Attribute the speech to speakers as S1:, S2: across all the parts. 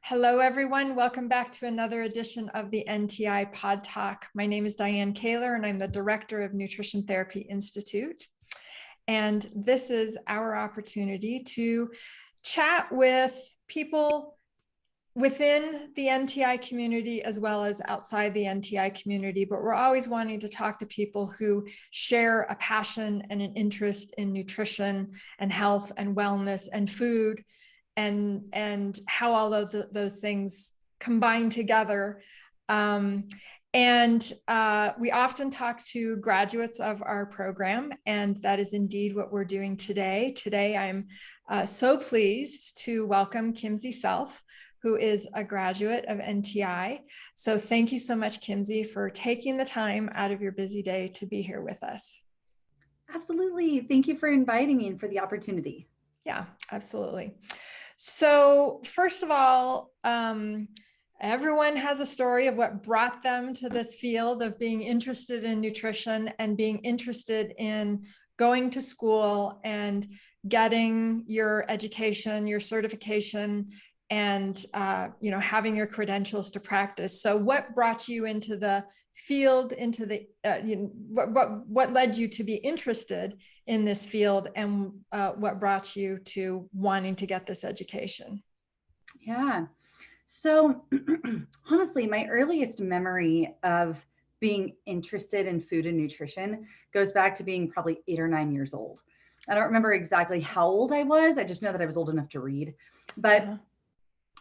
S1: Hello, everyone. Welcome back to another edition of the NTI PodTalk. My name is Diane Kaler, and I'm the Director of Nutrition Therapy Institute. And this is our opportunity to chat with people within the NTI community as well as outside the NTI community. But we're always wanting to talk to people who share a passion and an interest in nutrition and health and wellness and food, and how all of those things combine together. We often talk to graduates of our program, and that is indeed what we're doing today. Today, I'm so pleased to welcome Kimsey Self, who is a graduate of NTI. So thank you so much, Kimsey, for taking the time out of your busy day to be here with us.
S2: Absolutely. Thank you for inviting me and for the opportunity.
S1: Yeah, absolutely. So first of all, everyone has a story of what brought them to this field of being interested in nutrition and being interested in going to school and getting your education, your certification, and having your credentials to practice. So what brought you into the field, into the what led you to be interested in this field, and what brought you to wanting to get this education?
S2: Yeah. So honestly, my earliest memory of being interested in food and nutrition goes back to being probably 8 or 9 years old. I don't remember exactly how old I was. I just know that I was old enough to read. But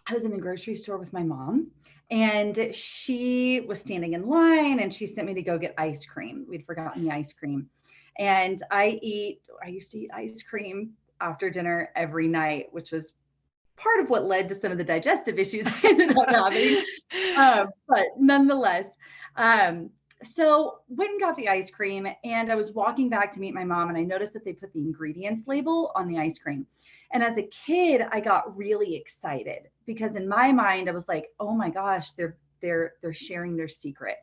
S2: I was in the grocery store with my mom, and she was standing in line, and she sent me to go get ice cream. We'd forgotten the ice cream. And I used to eat ice cream after dinner every night, which was part of what led to some of the digestive issues I ended up having. But nonetheless, so went and got the ice cream, and I was walking back to meet my mom, and I noticed that they put the ingredients label on the ice cream. And as a kid, I got really excited because in my mind, I was like, oh my gosh, they're sharing their secret.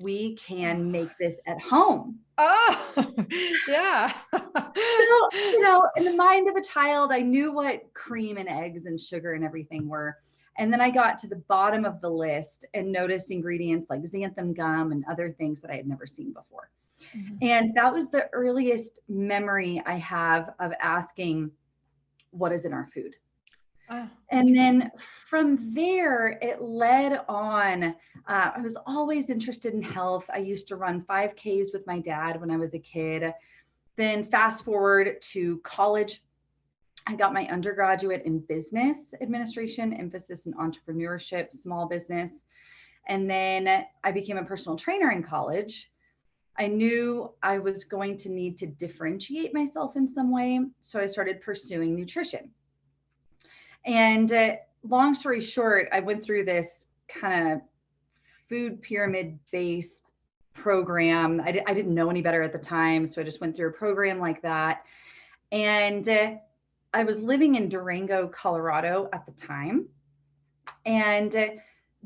S2: We can make this at home.
S1: Oh, yeah.
S2: So, in the mind of a child, I knew what cream and eggs and sugar and everything were. And then I got to the bottom of the list and noticed ingredients like xanthan gum and other things that I had never seen before. Mm-hmm. And that was the earliest memory I have of asking, what is in our food? And then from there, it led on. I was always interested in health. I used to run 5Ks with my dad when I was a kid. Then fast forward to college, I got my undergraduate in business administration, emphasis in entrepreneurship, small business. And then I became a personal trainer in college. I knew I was going to need to differentiate myself in some way. So I started pursuing nutrition. And long story short, I went through this kind of food pyramid based program. I didn't know any better at the time. So I just went through a program like that. And I was living in Durango, Colorado at the time. And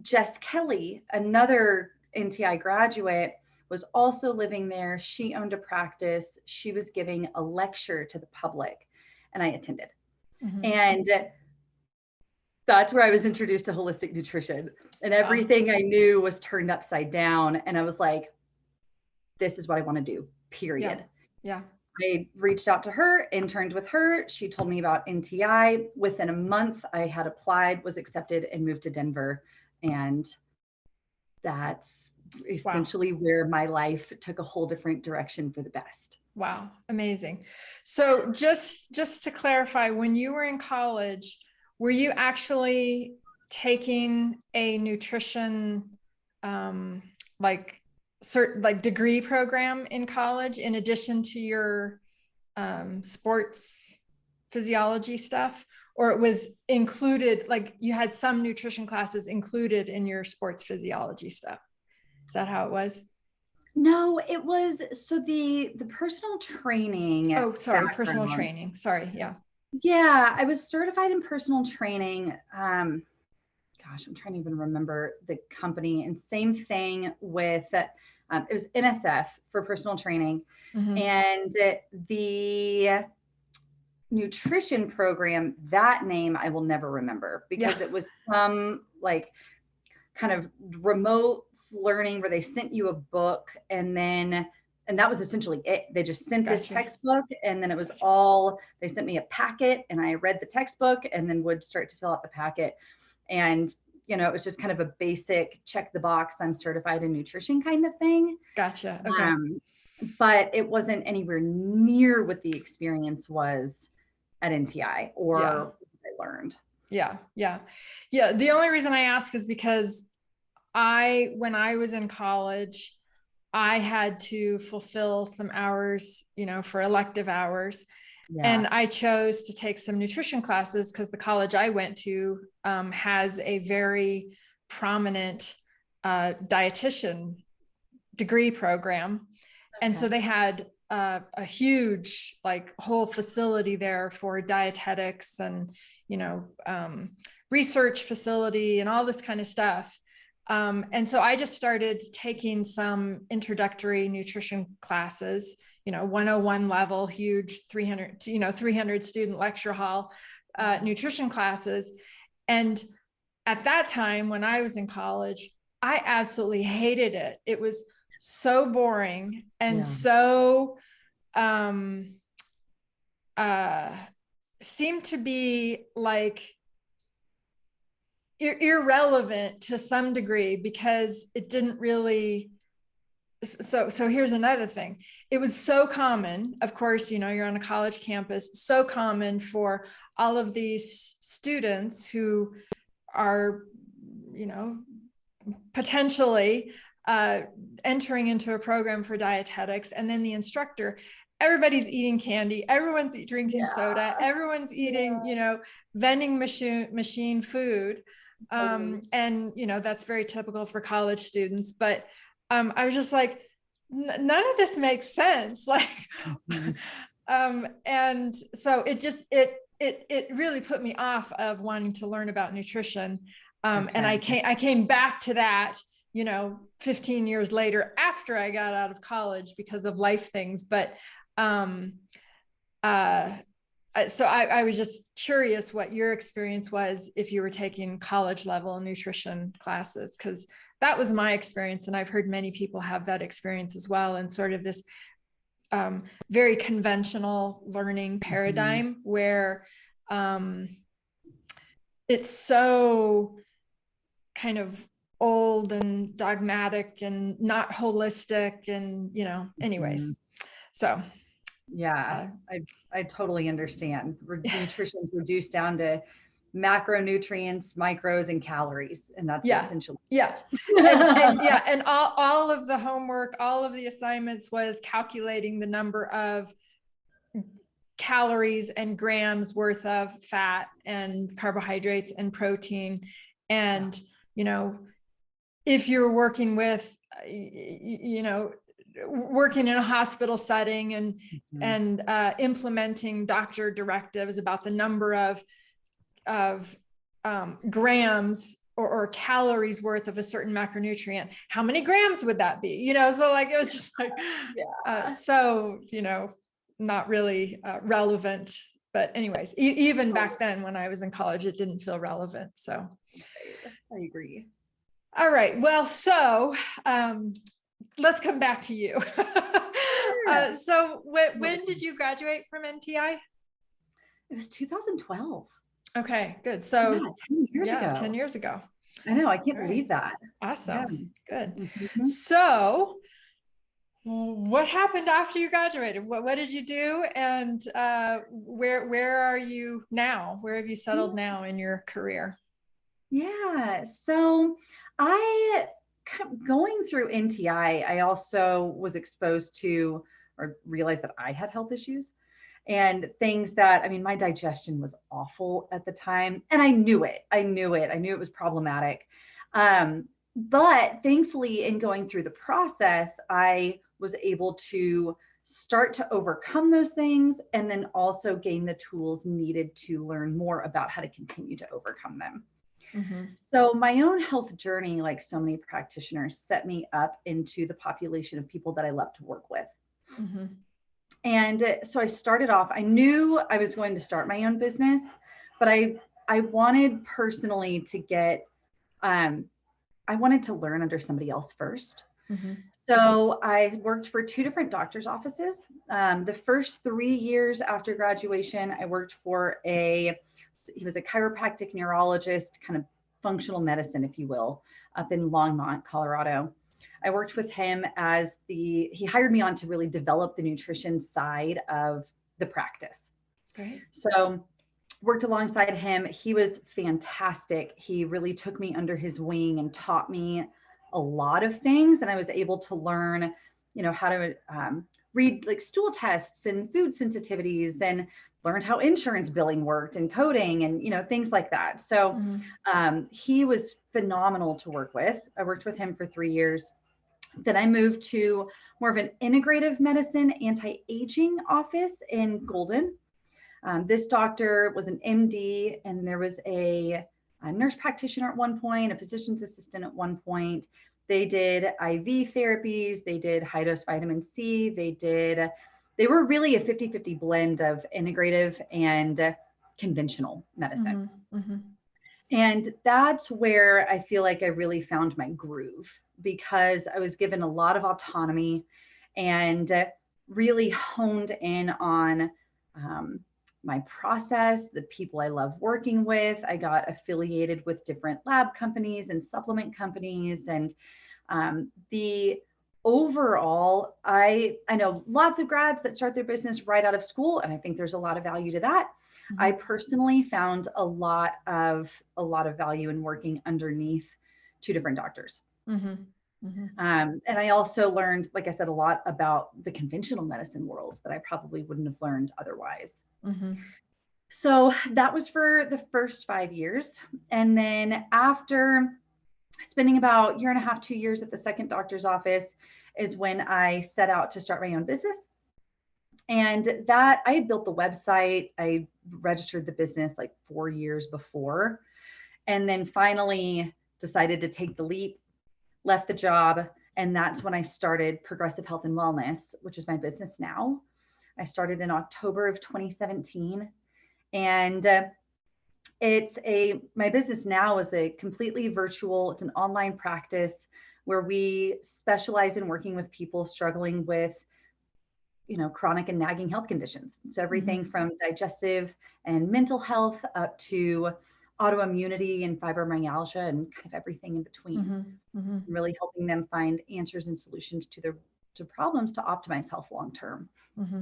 S2: Jess Kelly, another NTI graduate, was also living there. She owned a practice. She was giving a lecture to the public, and I attended. Mm-hmm. And that's where I was introduced to holistic nutrition, and everything I knew was turned upside down. And I was like, this is what I want to do, period.
S1: Yeah.
S2: I reached out to her, interned with her. She told me about NTI. Within a month, I had applied, was accepted, and moved to Denver. And that's essentially where my life took a whole different direction for the best.
S1: Wow. Amazing. So just to clarify, when you were in college, were you actually taking a nutrition, degree program in college in addition to your sports physiology stuff, or it was included, like you had some nutrition classes included in your sports physiology stuff? Is that how it was?
S2: No, it was, so the personal training.
S1: Oh, sorry. Personal training. Sorry. Yeah.
S2: Yeah. I was certified in personal training. Gosh, I'm trying to even remember the company. And same thing with, it was NSF for personal training. Mm-hmm. And the nutrition program, that name I will never remember, because it was some like kind of remote learning where they sent you a book, and that was essentially it. They just sent this textbook, and then it was all, they sent me a packet, and I read the textbook and then would start to fill out the packet. And, you know, it was just kind of a basic check the box, I'm certified in nutrition kind of thing.
S1: Gotcha. Okay.
S2: But it wasn't anywhere near what the experience was at NTI or what I learned.
S1: Yeah. The only reason I ask is because when I was in college, I had to fulfill some hours, you know, for elective hours. And I chose to take some nutrition classes because the college I went to has a very prominent dietitian degree program. And so they had a huge, like, whole facility there for dietetics and, you know, research facility and all this kind of stuff. And so I just started taking some introductory nutrition classes, you know, 101 level, huge 300 student lecture hall, nutrition classes. And at that time, when I was in college, I absolutely hated it. It was so boring and so, seemed to be like irrelevant to some degree, because it didn't really. So here's another thing. It was so common, of course, you know, you're on a college campus, so common for all of these students who are, you know, potentially entering into a program for dietetics. And then the instructor, everybody's eating candy, everyone's drinking soda, everyone's eating, you know, vending machine food. And, you know, that's very typical for college students. But I was just like, none of this makes sense. Like, and so it really put me off of wanting to learn about nutrition. And I came back to that, you know, 15 years later after I got out of college because of life things. But so I was just curious what your experience was if you were taking college level nutrition classes, because that was my experience. And I've heard many people have that experience as well. And sort of this very conventional learning paradigm where it's so kind of old and dogmatic and not holistic and, you know, anyways. So
S2: yeah, I totally understand. Nutrition's reduced down to macronutrients, micros, and calories, and that's essentially
S1: and all of the homework, all of the assignments was calculating the number of calories and grams worth of fat and carbohydrates and protein. And, you know, if you're working with, you know, working in a hospital setting and implementing doctor directives about the number of grams or calories worth of a certain macronutrient, how many grams would that be? You know, so like, it was just like, so, you know, not really relevant. But anyways, even back then when I was in college, it didn't feel relevant. So
S2: I agree.
S1: All right. Well, so let's come back to you. So when did you graduate from NTI?
S2: It was 2012.
S1: Okay, good. So
S2: 10 years ago.
S1: 10 years ago.
S2: I know. I can't believe that.
S1: Awesome. Good. So what happened after you graduated? What did you do? And where are you now? Where have you settled now in your career?
S2: Yeah. So going through NTI, I also was exposed to or realized that I had health issues and things that, I mean, my digestion was awful at the time. And I knew it. I knew it was problematic. But thankfully, in going through the process, I was able to start to overcome those things and then also gain the tools needed to learn more about how to continue to overcome them. So my own health journey, like so many practitioners, set me up into the population of people that I love to work with. And so I started off, I knew I was going to start my own business, but I wanted personally to get, I wanted to learn under somebody else first.
S1: Mm-hmm.
S2: So I worked for 2 different doctor's offices. The first 3 years after graduation, I worked for he was a chiropractic neurologist, kind of functional medicine, if you will, up in Longmont, Colorado. I worked with him he hired me on to really develop the nutrition side of the practice.
S1: Great.
S2: So worked alongside him. He was fantastic. He really took me under his wing and taught me a lot of things. And I was able to learn, how to read like stool tests and food sensitivities, and learned how insurance billing worked and coding and, things like that. So he was phenomenal to work with. I worked with him for 3 years. Then I moved to more of an integrative medicine, anti-aging office in Golden. This doctor was an MD, and there was a nurse practitioner at one point, a physician's assistant at one point. They did IV therapies. They did high dose vitamin C. They were really a 50-50 blend of integrative and conventional medicine.
S1: Mm-hmm. Mm-hmm.
S2: And that's where I feel like I really found my groove, because I was given a lot of autonomy and really honed in on my process, the people I love working with. I got affiliated with different lab companies and supplement companies. And the overall, I know lots of grads that start their business right out of school, and I think there's a lot of value to that. Mm-hmm. I personally found a lot of value in working underneath 2 different doctors. Mm-hmm. Mm-hmm. And I also learned, like I said, a lot about the conventional medicine world that I probably wouldn't have learned otherwise. Mm-hmm. So that was for the first 5 years. And then after spending about 1.5 years, 2 years at the second doctor's office is when I set out to start my own business. And that I had built the website. I registered the business like 4 years before, and then finally decided to take the leap, left the job. And that's when I started Progressive Health and Wellness, which is my business now. I started in October of 2017. And my business now is a completely virtual, it's an online practice where we specialize in working with people struggling with, chronic and nagging health conditions. So everything mm-hmm. from digestive and mental health up to autoimmunity and fibromyalgia and kind of everything in between. Mm-hmm. Mm-hmm. Really helping them find answers and solutions to problems to optimize health long-term.
S1: Mm-hmm.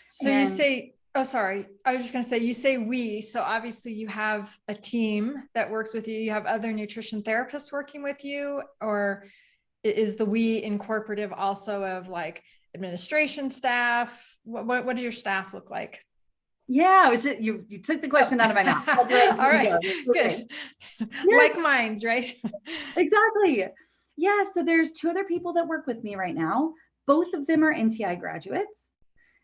S1: So you say, oh, sorry. I was just going to say, you say we, so obviously you have a team that works with you. You have other nutrition therapists working with you, or is the we incorporative also of like administration staff? What does your staff look like?
S2: Yeah, you took the question out of my mouth.
S1: All right, good. Yeah. Like minds, right?
S2: Exactly. Yeah, so there's 2 other people that work with me right now. Both of them are NTI graduates.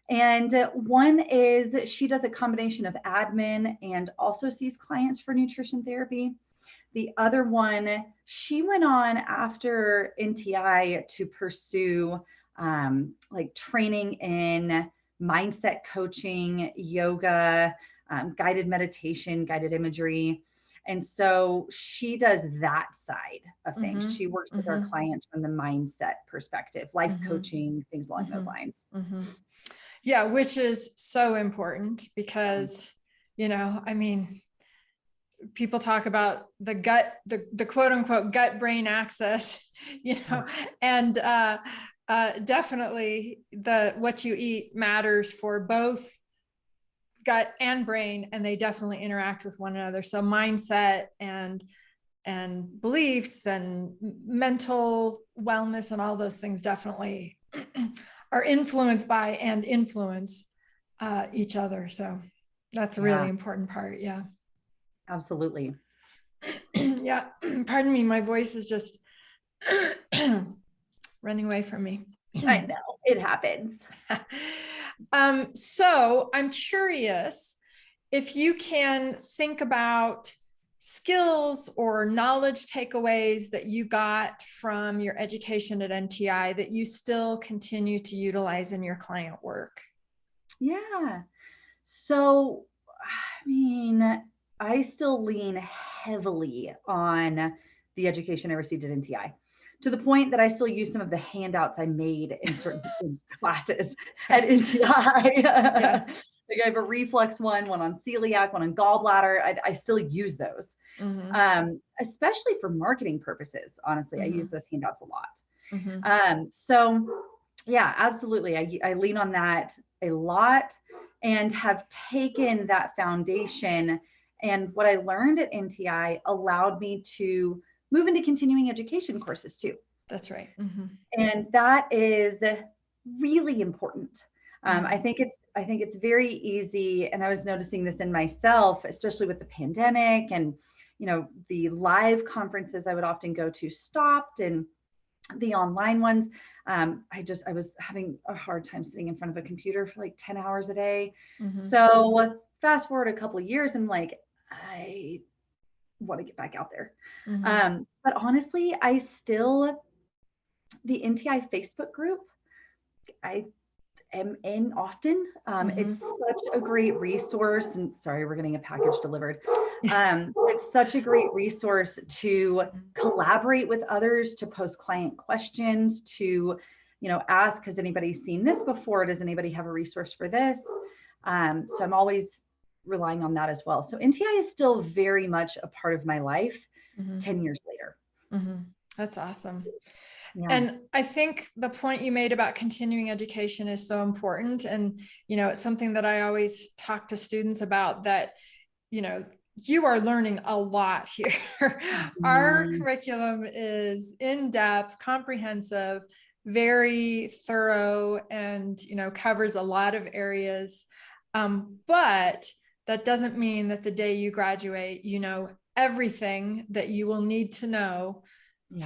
S2: And one is, she does a combination of admin and also sees clients for nutrition therapy. The other one, she went on after NTI to pursue like training in mindset coaching, yoga, guided meditation, guided imagery. And so she does that side of things. Mm-hmm. She works with mm-hmm. our clients from the mindset perspective, life mm-hmm. coaching, things along mm-hmm. those lines.
S1: Mm-hmm. Yeah, which is so important because, I mean, people talk about the gut, the quote unquote gut brain axis, and definitely what you eat matters for both gut and brain, and they definitely interact with one another. So mindset and beliefs and mental wellness and all those things definitely are influenced by and influence each other. So that's a really important part. Yeah.
S2: Absolutely.
S1: Yeah. Pardon me. My voice is just running away from me.
S2: I know, it happens.
S1: So I'm curious if you can think about skills or knowledge takeaways that you got from your education at NTI that you still continue to utilize in your client work?
S2: Yeah. So, I mean, I still lean heavily on the education I received at NTI, to the point that I still use some of the handouts I made in certain classes at NTI.
S1: Yeah.
S2: Like I have a reflux one on celiac, one on gallbladder. I still use those, especially for marketing purposes. Honestly, I use those handouts a lot. So yeah, absolutely. I lean on that a lot and have taken that foundation. And what I learned at NTI allowed me to move into continuing education courses too.
S1: That's right.
S2: And that is really important. I think it's very easy. And I was noticing this in myself, especially with the pandemic and, the live conferences I would often go to stopped, and the online ones. I was having a hard time sitting in front of a computer for like 10 hours a day. So fast forward a couple of years, and like, I want to get back out there. But honestly, the NTI Facebook group, I am in often. It's such a great resource, and sorry, we're getting a package delivered. It's such a great resource to collaborate with others, to post client questions, to, ask, has anybody seen this before? Does anybody have a resource for this? So I'm always relying on that as well. So NTI is still very much a part of my life 10 years later.
S1: That's awesome.
S2: Yeah.
S1: And I think the point you made about continuing education is so important. And, it's something that I always talk to students about, that, you are learning a lot here. Our curriculum is in-depth, comprehensive, very thorough, and, covers a lot of areas. But that doesn't mean that the day you graduate, you know everything that you will need to know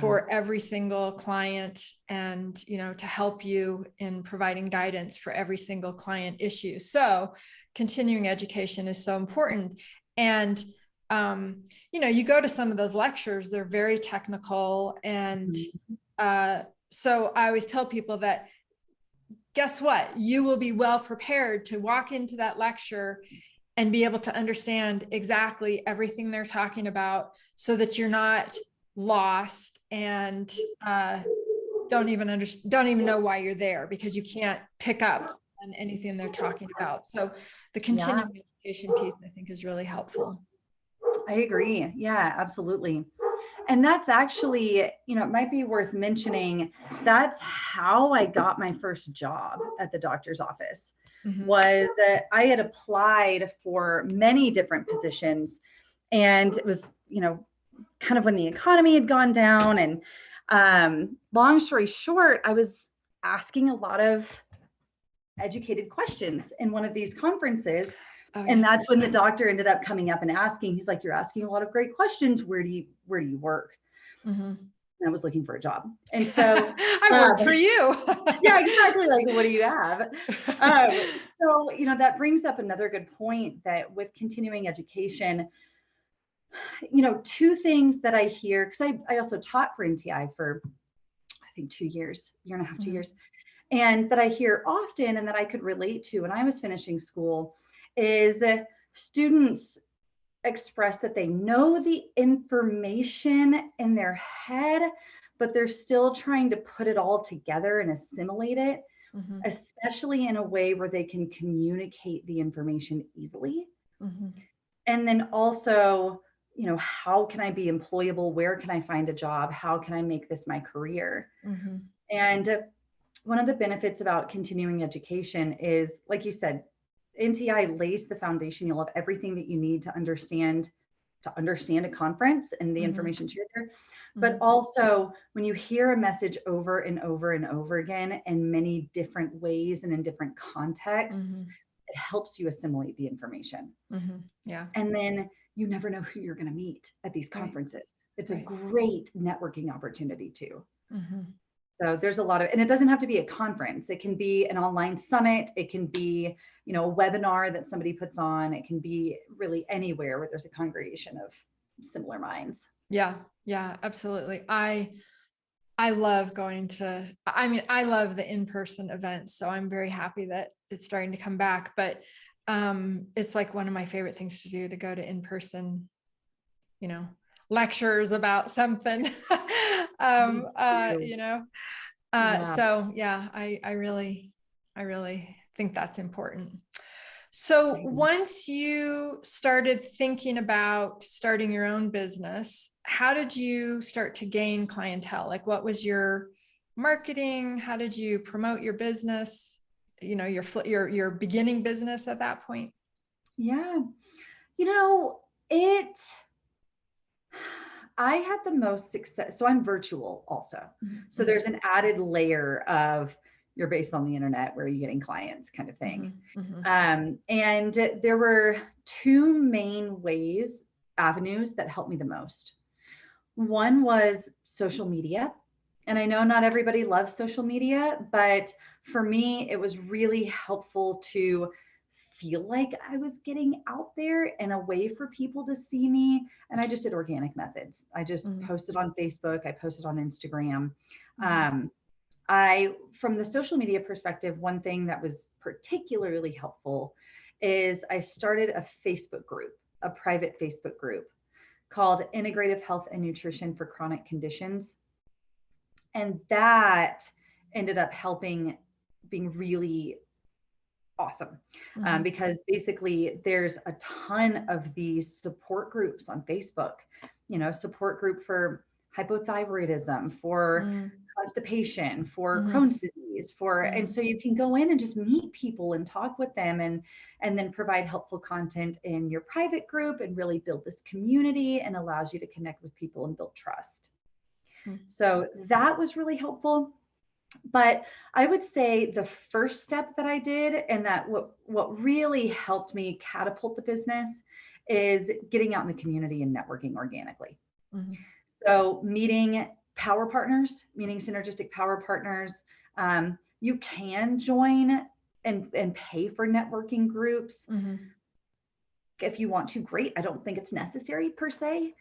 S1: for every single client, and, to help you in providing guidance for every single client issue. So continuing education is so important. And, you go to some of those lectures, they're very technical. And so I always tell people that, guess what? You will be well prepared to walk into that lecture and be able to understand exactly everything they're talking about, so that you're not lost and don't even know why you're there, because you can't pick up on anything they're talking about. So the continuing education piece, I think, is really helpful.
S2: I agree. Yeah, absolutely. And that's actually, it might be worth mentioning, that's how I got my first job at the doctor's office. Was that I had applied for many different positions, and it was, kind of when the economy had gone down. And long story short, I was asking a lot of educated questions in one of these conferences. And that's when the doctor ended up coming up and asking, he's like, you're asking a lot of great questions. Where do you work? And I was looking for a job. And so
S1: I work for you.
S2: Yeah, exactly. Like, what do you have? So, that brings up another good point, that with continuing education, two things that I hear, because I also taught for NTI for, I think, 2 years, year and a half, 2 years. And that I hear often, and that I could relate to when I was finishing school, is students express that they know the information in their head, but they're still trying to put it all together and assimilate it, especially in a way where they can communicate the information easily. And then also, how can I be employable? Where can I find a job? How can I make this my career? And one of the benefits about continuing education is, like you said, NTI lays the foundation. You'll have everything that you need to understand a conference and the information shared there. But also, when you hear a message over and over and over again in many different ways and in different contexts, it helps you assimilate the information. And then you never know who you're going to meet at these conferences. It's a great networking opportunity too. So there's a lot of, and it doesn't have to be a conference. It can be an online summit. It can be, a webinar that somebody puts on. It can be really anywhere where there's a congregation of similar minds.
S1: Yeah. Yeah, absolutely. I love going to, I mean, I love the in-person events. So I'm very happy that it's starting to come back, but it's like one of my favorite things to do, to go to in-person, you know, lectures about something. You know, so yeah, I really think that's important. So once you started thinking about starting your own business, how did you start to gain clientele? Like, what was your marketing? How did you promote your business? You know, your beginning business at that point?
S2: Yeah. You know, it, I had the most success. So I'm virtual also. So there's an added layer of you're based on the internet, where you're getting clients kind of thing. And there were two main avenues that helped me the most. One was social media. And I know not everybody loves social media, but for me, it was really helpful to feel like I was getting out there and a way for people to see me. And I just did organic methods. I just posted on Facebook, I posted on Instagram. From the social media perspective, one thing that was particularly helpful is I started a Facebook group, a private Facebook group called Integrative Health and Nutrition for Chronic Conditions. And that ended up being really awesome, because basically there's a ton of these support groups on Facebook, you know, support group for hypothyroidism, for constipation, for Crohn's disease, and so you can go in and just meet people and talk with them, and then provide helpful content in your private group and really build this community, and allows you to connect with people and build trust. So that was really helpful. But I would say the first step that I did, and that what really helped me catapult the business, is getting out in the community and networking organically. So meeting synergistic power partners. You can join and pay for networking groups. If you want to, great. I don't think it's necessary per se.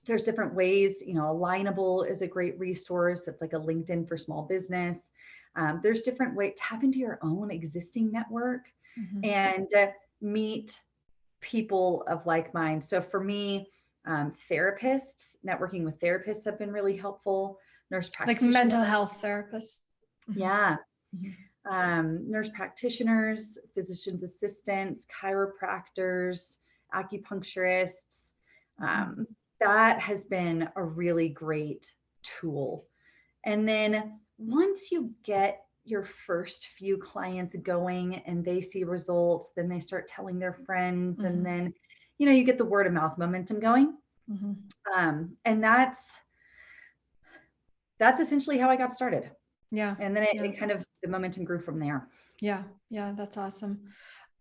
S2: There's different ways, you know, Alignable is a great resource. It's like a LinkedIn for small business. There's different ways. Tap into your own existing network and meet people of like mind. So for me, networking with therapists have been really helpful. Nurse practitioners.
S1: Like mental health therapists.
S2: Yeah. Nurse practitioners, physician's assistants, chiropractors, acupuncturists. That has been a really great tool. And then once you get your first few clients going and they see results, then they start telling their friends, and then, you know, you get the word of mouth momentum going. And that's essentially how I got started. Yeah. And then it kind of, the momentum grew from there.
S1: Yeah. Yeah. That's awesome.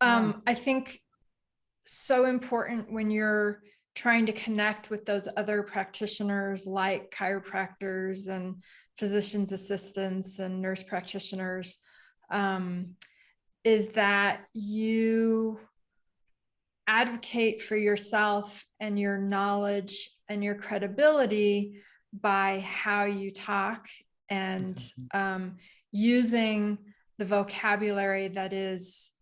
S1: I think so important when you're trying to connect with those other practitioners, like chiropractors and physician's assistants and nurse practitioners, is that you advocate for yourself and your knowledge and your credibility by how you talk, and using the vocabulary that is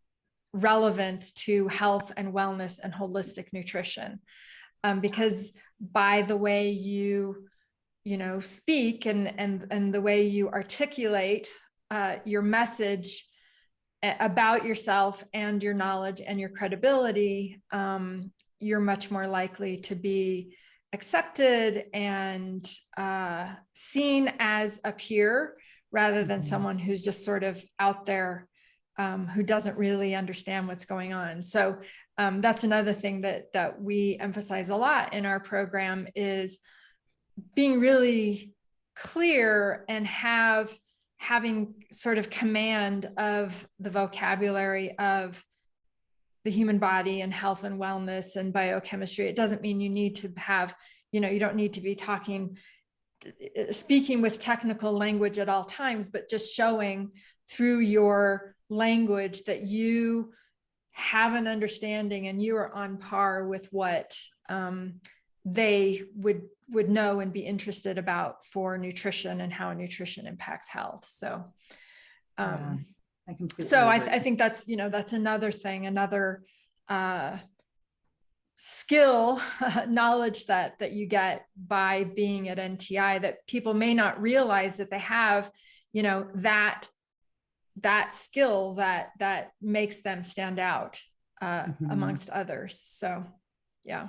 S1: relevant to health and wellness and holistic nutrition. Because by the way you speak and the way you articulate your message about yourself and your knowledge and your credibility, you're much more likely to be accepted and seen as a peer, rather than someone who's just sort of out there, who doesn't really understand what's going on. So that's another thing that we emphasize a lot in our program, is being really clear and having sort of command of the vocabulary of the human body and health and wellness and biochemistry. It doesn't mean you need to have, you don't need to be speaking with technical language at all times, but just showing through your language that you have an understanding and you are on par with what they would know and be interested about for nutrition and how nutrition impacts health. So,
S2: I completely
S1: so
S2: agree.
S1: I think that's, that's another thing, another skill, knowledge set that you get by being at NTI that people may not realize that they have, that skill that makes them stand out amongst others. So, yeah.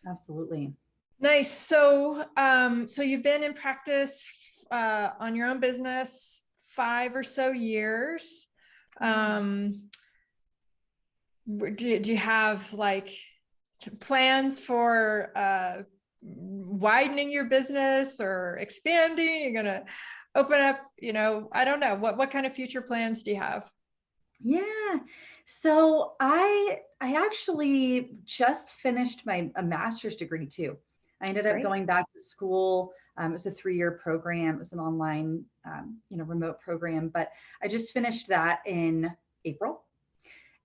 S2: Absolutely.
S1: Nice. So, so you've been in practice on your own business 5 or so years. Do you have like plans for widening your business or expanding? You're gonna open up, I don't know, what kind of future plans do you have?
S2: Yeah. So I actually just finished a master's degree too. I ended up going back to school. It was a 3-year program. It was an online, remote program, but I just finished that in April.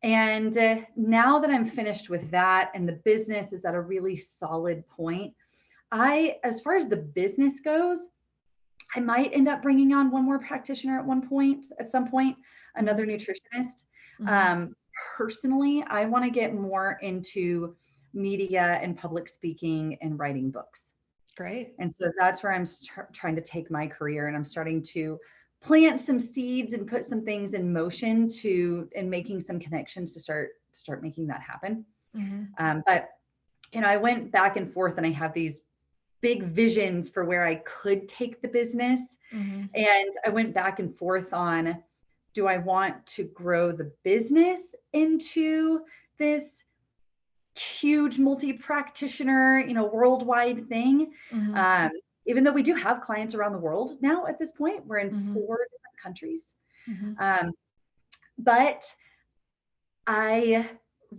S2: And now that I'm finished with that and the business is at a really solid point, as far as the business goes, I might end up bringing on one more practitioner at some point, another nutritionist. Personally, I want to get more into media and public speaking and writing books.
S1: Great.
S2: And so that's where I'm trying to take my career, and I'm starting to plant some seeds and put some things in motion and making some connections to start making that happen. But I went back and forth, and I have these big visions for where I could take the business. And I went back and forth on, do I want to grow the business into this huge multi-practitioner, worldwide thing? Even though we do have clients around the world now at this point, we're in 4 different countries. But I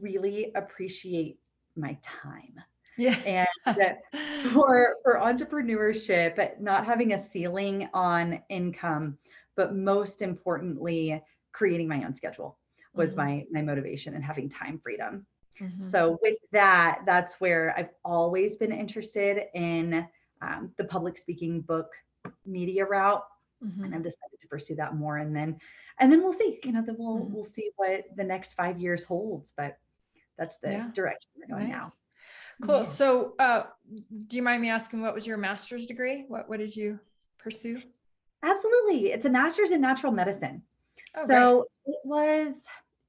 S2: really appreciate my time.
S1: Yeah.
S2: And for entrepreneurship, not having a ceiling on income, but most importantly, creating my own schedule was my motivation, and having time freedom. So with that's where I've always been interested in the public speaking, book, media route. And I've decided to pursue that more. And then we'll see, then we'll see what the next 5 years holds, but that's the direction we're going now.
S1: Cool. So, do you mind me asking, what was your master's degree? What did you pursue?
S2: Absolutely. It's a master's in natural medicine.
S1: Oh,
S2: so great. It was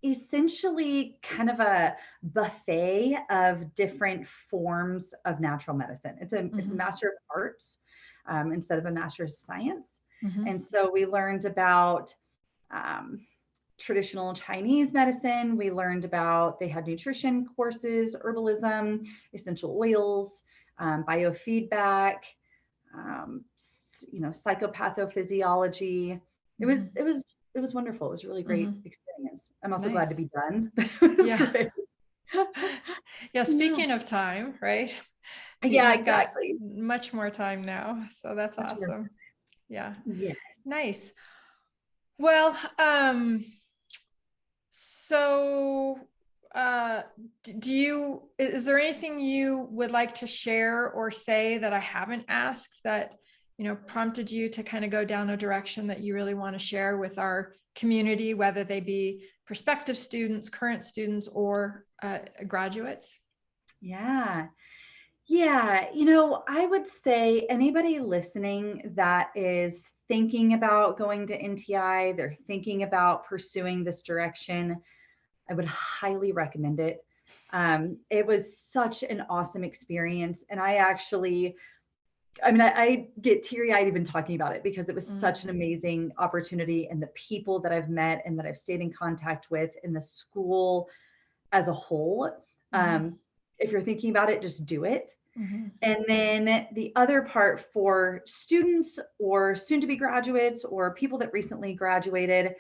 S2: essentially kind of a buffet of different forms of natural medicine. It's a master of arts instead of a master's of science. And so we learned about traditional Chinese medicine. We learned about, they had nutrition courses, herbalism, essential oils, biofeedback, psychopathophysiciology. It was wonderful. It was a really great experience. I'm also glad to be done.
S1: Yeah. Speaking of time, right?
S2: Yeah,
S1: You've
S2: exactly.
S1: got much more time now. So that's awesome. Yeah. Nice. Well, so is there anything you would like to share or say that I haven't asked that, prompted you to kind of go down a direction that you really want to share with our community, whether they be prospective students, current students, or graduates?
S2: Yeah. I would say anybody listening that is thinking about going to NTI, they're thinking about pursuing this direction, I would highly recommend it. It was such an awesome experience. And I get teary-eyed even talking about it, because it was such an amazing opportunity, and the people that I've met and that I've stayed in contact with, in the school as a whole. If you're thinking about it, just do it. And then the other part for students or soon-to-be graduates or people that recently graduated,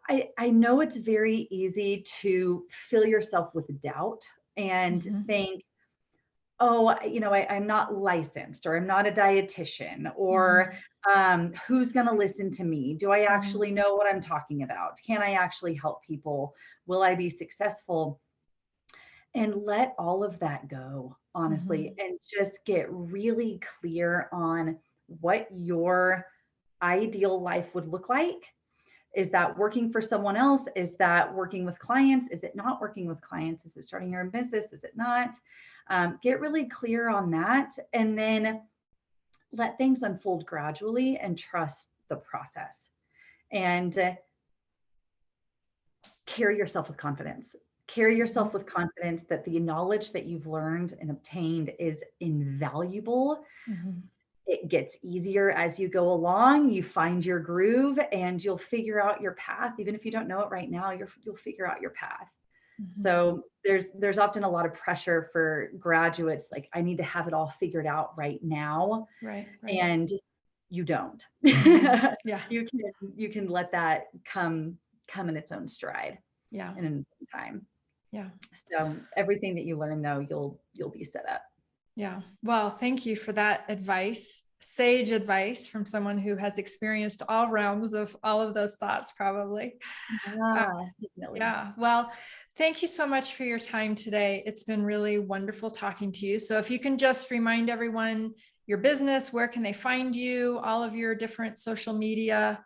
S2: I know it's very easy to fill yourself with doubt and think, oh, I'm not licensed, or I'm not a dietitian, or who's going to listen to me? Do I actually know what I'm talking about? Can I actually help people? Will I be successful? And let all of that go, honestly, and just get really clear on what your ideal life would look like. Is that working for someone else? Is that working with clients? Is it not working with clients? Is it starting your own business? Is it not? Get really clear on that, and then let things unfold gradually and trust the process. And carry yourself with confidence. Carry yourself with confidence that the knowledge that you've learned and obtained is invaluable. It gets easier as you go along. You find your groove and you'll figure out your path. Even if you don't know it right now, you'll figure out your path. So there's often a lot of pressure for graduates, like, I need to have it all figured out right now.
S1: Right.
S2: And you don't.
S1: Yeah.
S2: You can let that come in its own stride.
S1: Yeah.
S2: In its own time.
S1: Yeah.
S2: So everything that you learn, though, you'll be set up.
S1: Yeah. Well, thank you for that advice, sage advice from someone who has experienced all realms of all of those thoughts, probably.
S2: Definitely.
S1: Yeah. Well, thank you so much for your time today. It's been really wonderful talking to you. So if you can just remind everyone your business, where can they find you, all of your different social media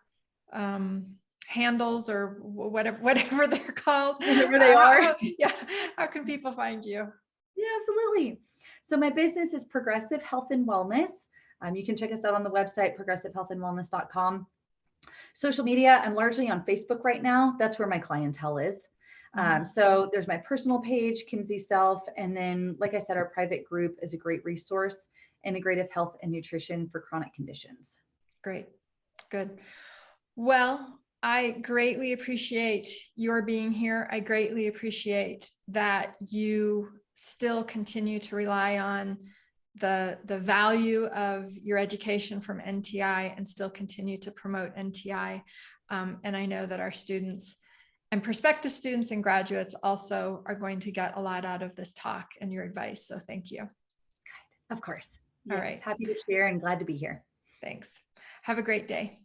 S1: handles, or whatever they're called,
S2: whatever they are.
S1: Yeah. How can people find you?
S2: Yeah, absolutely. So my business is Progressive Health and Wellness. You can check us out on the website, progressivehealthandwellness.com. Social media, I'm largely on Facebook right now. That's where my clientele is. So there's my personal page, Kimsey Self. And then, like I said, our private group is a great resource, Integrative Health and Nutrition for Chronic Conditions.
S1: Great. Good. Well, I greatly appreciate your being here. I greatly appreciate that you still continue to rely on the value of your education from NTI and still continue to promote NTI. And I know that our students and prospective students and graduates also are going to get a lot out of this talk and your advice. So thank you.
S2: Of course. Yes,
S1: all right.
S2: Happy to share and glad to be here.
S1: Thanks. Have a great day.